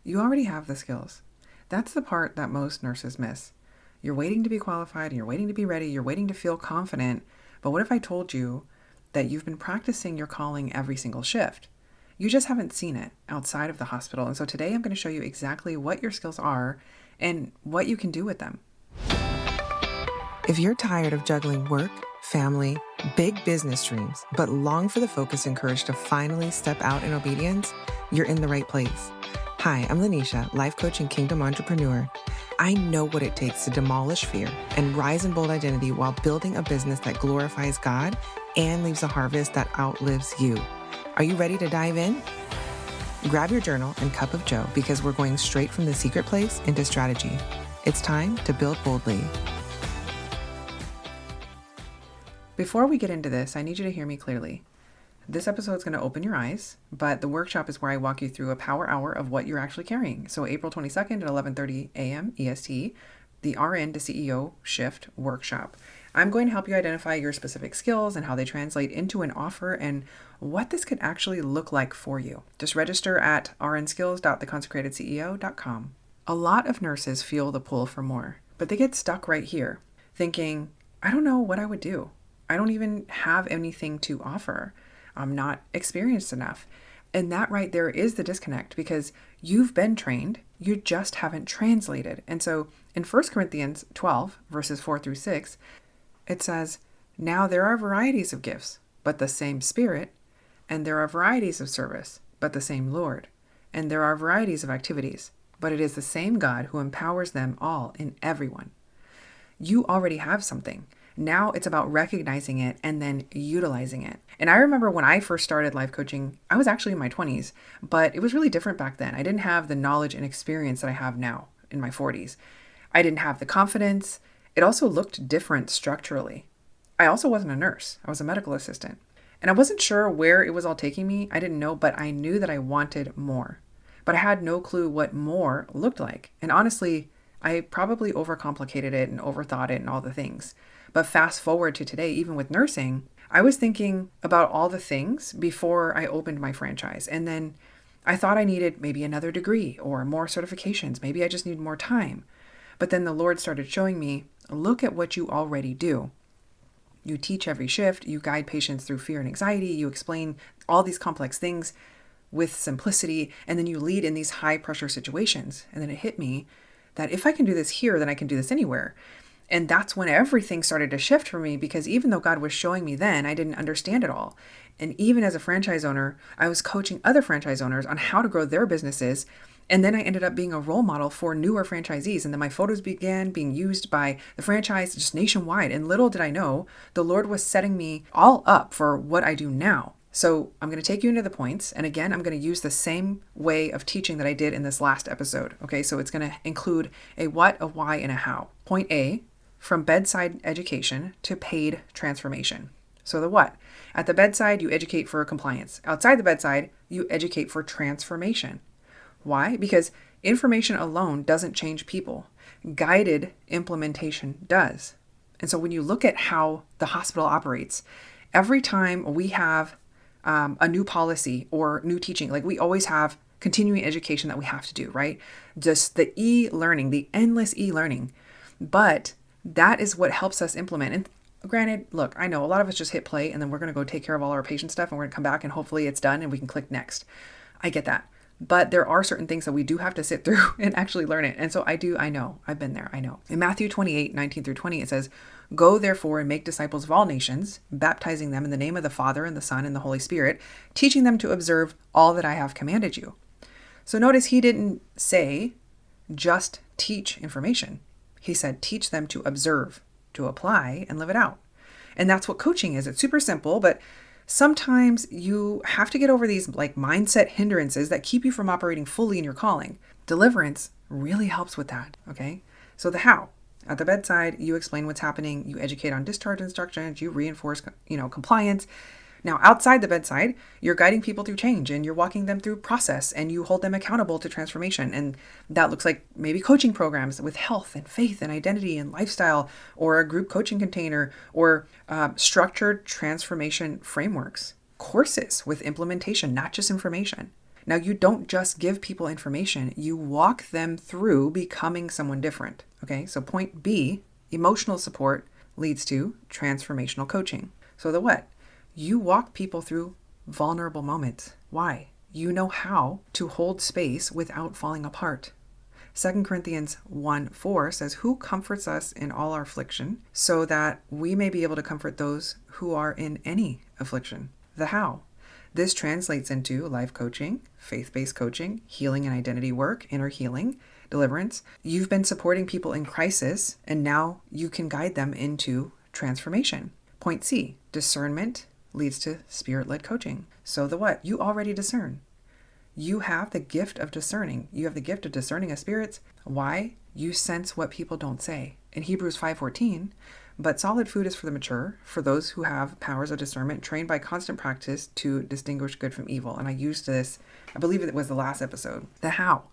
You already have the skills. That's the part that most nurses miss. You're waiting to be qualified, and you're waiting to be ready, you're waiting to feel confident. But what if I told you that you've been practicing your calling every single shift? You just haven't seen it outside of the hospital. And so today I'm going to show you exactly what your skills are and what you can do with them. If you're tired of juggling work, family, big business dreams, but long for the focus and courage to finally step out in obedience, you're in the right place. Hi, I'm Lanisha, life coach and kingdom entrepreneur. I know what it takes to demolish fear and rise in bold identity while building a business that glorifies God and leaves a harvest that outlives you. Are you ready to dive in? Grab your journal and cup of joe because we're going straight from the secret place into strategy. It's time to build boldly. Before we get into this, I need you to hear me clearly. This episode is going to open your eyes, but the workshop is where I walk you through a power hour of what you're actually carrying. So April 22nd at 11:30 a.m. EST, the RN to CEO shift workshop. I'm going to help you identify your specific skills and how they translate into an offer and what this could actually look like for you. Just register at rnskills.theconsecratedceo.com. A lot of nurses feel the pull for more, but they get stuck right here, thinking, I don't know what I would do. I don't even have anything to offer. I'm not experienced enough. And that right there is the disconnect because you've been trained, you just haven't translated. And so in 1 Corinthians 12, verses 4 through 6, it says, now there are varieties of gifts, but the same Spirit, and there are varieties of service, but the same Lord, and there are varieties of activities, but it is the same God who empowers them all in everyone. You already have something. Now it's about recognizing it and then utilizing it. And I remember when I first started life coaching, I was actually in my 20s, but it was really different back then. I didn't have the knowledge and experience that I have now in my 40s. I didn't have the confidence. It also looked different structurally. I also wasn't a nurse. I was a medical assistant. And I wasn't sure where it was all taking me. I didn't know, but I knew that I wanted more. But I had no clue what more looked like. And honestly, I probably overcomplicated it and overthought it and all the things. But fast forward to today, even with nursing, I was thinking about all the things before I opened my franchise. And then I thought I needed maybe another degree or more certifications. Maybe I just need more time. But then the Lord started showing me, look at what you already do. You teach every shift. You guide patients through fear and anxiety. You explain all these complex things with simplicity. And then you lead in these high pressure situations. And then it hit me that if I can do this here, then I can do this anywhere. And that's when everything started to shift for me because even though God was showing me then, I didn't understand it all. And even as a franchise owner, I was coaching other franchise owners on how to grow their businesses. And then I ended up being a role model for newer franchisees. And then my photos began being used by the franchise just nationwide. And little did I know, the Lord was setting me all up for what I do now. So I'm going to take you into the points. And again, I'm going to use the same way of teaching that I did in this last episode. Okay, so it's going to include a what, a why, and a how. Point A, from bedside education to paid transformation. So the what? At the bedside, you educate for compliance. Outside the bedside, you educate for transformation. Why? Because information alone doesn't change people. Guided implementation does. And so when you look at how the hospital operates, every time we have a new policy or new teaching, like we always have continuing education that we have to do, right? Just the e-learning, the endless e-learning. But that is what helps us implement. And granted, look, I know a lot of us just hit play and then we're going to go take care of all our patient stuff and we're going to come back and hopefully it's done and we can click next. I get that. But there are certain things that we do have to sit through and actually learn it. And so I know, I've been there, I know. In Matthew 28, 19 through 20, it says, go therefore and make disciples of all nations, baptizing them in the name of the Father and the Son and the Holy Spirit, teaching them to observe all that I have commanded you. So notice he didn't say just teach information. He said, teach them to observe, to apply, and live it out. And that's what coaching is. It's super simple, but sometimes you have to get over these like mindset hindrances that keep you from operating fully in your calling. Deliverance really helps with that, okay? So the how. At the bedside, you explain what's happening, you educate on discharge instructions, you reinforce, compliance. Now, outside the bedside, you're guiding people through change and you're walking them through process and you hold them accountable to transformation. And that looks like maybe coaching programs with health and faith and identity and lifestyle, or a group coaching container, or structured transformation frameworks, courses with implementation, not just information. Now, you don't just give people information, you walk them through becoming someone different. Okay, so point B, emotional support leads to transformational coaching. So the what? You walk people through vulnerable moments. Why? You know how to hold space without falling apart. 2 Corinthians 1:4 says, who comforts us in all our affliction, so that we may be able to comfort those who are in any affliction. The how. This translates into life coaching, faith-based coaching, healing and identity work, inner healing, deliverance. You've been supporting people in crisis, and now you can guide them into transformation. Point C, discernment leads to spirit-led coaching. So the what? You already discern. You have the gift of discerning. You have the gift of discerning of spirits. Why? You sense what people don't say. In Hebrews 5:14, but solid food is for the mature, for those who have powers of discernment, trained by constant practice to distinguish good from evil. And I used this, I believe it was the last episode. The how.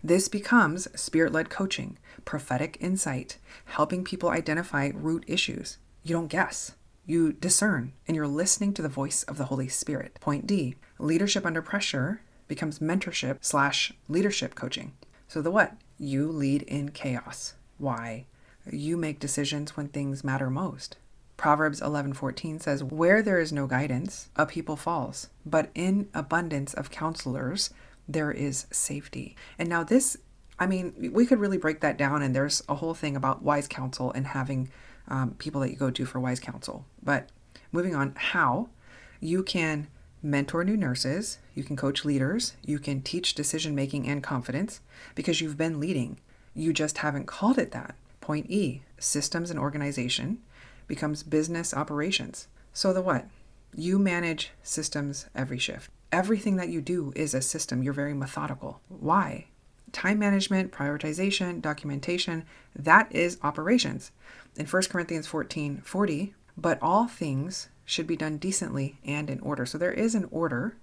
This becomes spirit-led coaching, prophetic insight, helping people identify root issues. You don't guess. You discern, and you're listening to the voice of the Holy Spirit. Point D, leadership under pressure becomes mentorship/leadership coaching. So the what? You lead in chaos. Why? You make decisions when things matter most. Proverbs 11:14 says, where there is no guidance, a people falls, but in abundance of counselors, there is safety. And now this, we could really break that down, and there's a whole thing about wise counsel and having people that you go to for wise counsel. But moving on, how you can mentor new nurses, you can coach leaders, you can teach decision-making and confidence because you've been leading. You just haven't called it that. Point E, systems and organization becomes business operations. So the what? You manage systems every shift. Everything that you do is a system. You're very methodical. Why? Time management, prioritization, documentation, that is operations. In 1 Corinthians 14:40, but all things should be done decently and in order. So there is an order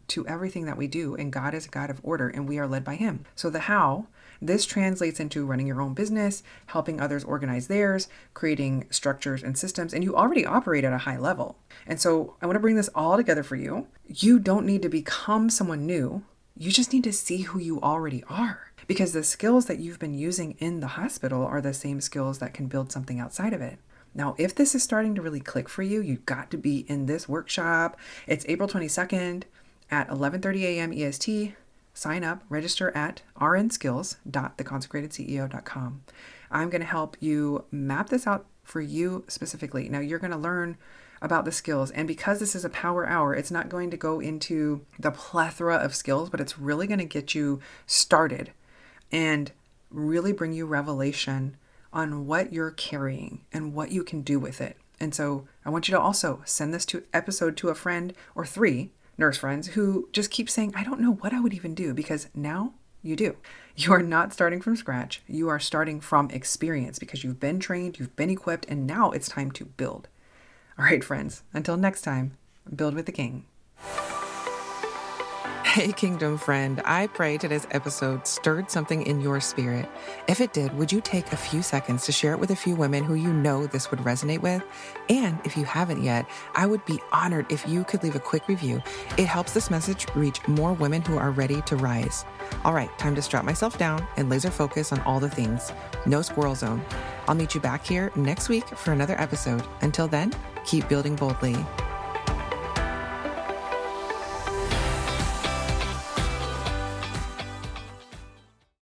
to everything that we do, and God is a God of order, and we are led by Him. So the how, this translates into running your own business, helping others organize theirs, creating structures and systems, and you already operate at a high level. And so I want to bring this all together for you. You don't need to become someone new. You just need to see who you already are, because the skills that you've been using in the hospital are the same skills that can build something outside of it. Now, if this is starting to really click for you, you've got to be in this workshop. It's April 22nd at 11:30 a.m. EST. Sign up, register at rnskills.theconsecratedceo.com. I'm going to help you map this out for you specifically. Now, you're going to learn about the skills. And because this is a power hour, it's not going to go into the plethora of skills, but it's really going to get you started and really bring you revelation on what you're carrying and what you can do with it. And so I want you to also send this episode to a friend or 3 nurse friends who just keep saying, I don't know what I would even do, because now you do. You are not starting from scratch. You are starting from experience because you've been trained, you've been equipped, and now it's time to build. All right, friends, until next time, build with the King. Hey, Kingdom friend, I pray today's episode stirred something in your spirit. If it did, would you take a few seconds to share it with a few women who you know this would resonate with? And if you haven't yet, I would be honored if you could leave a quick review. It helps this message reach more women who are ready to rise. All right, time to strap myself down and laser focus on all the things. No squirrel zone. I'll meet you back here next week for another episode. Until then, keep building boldly.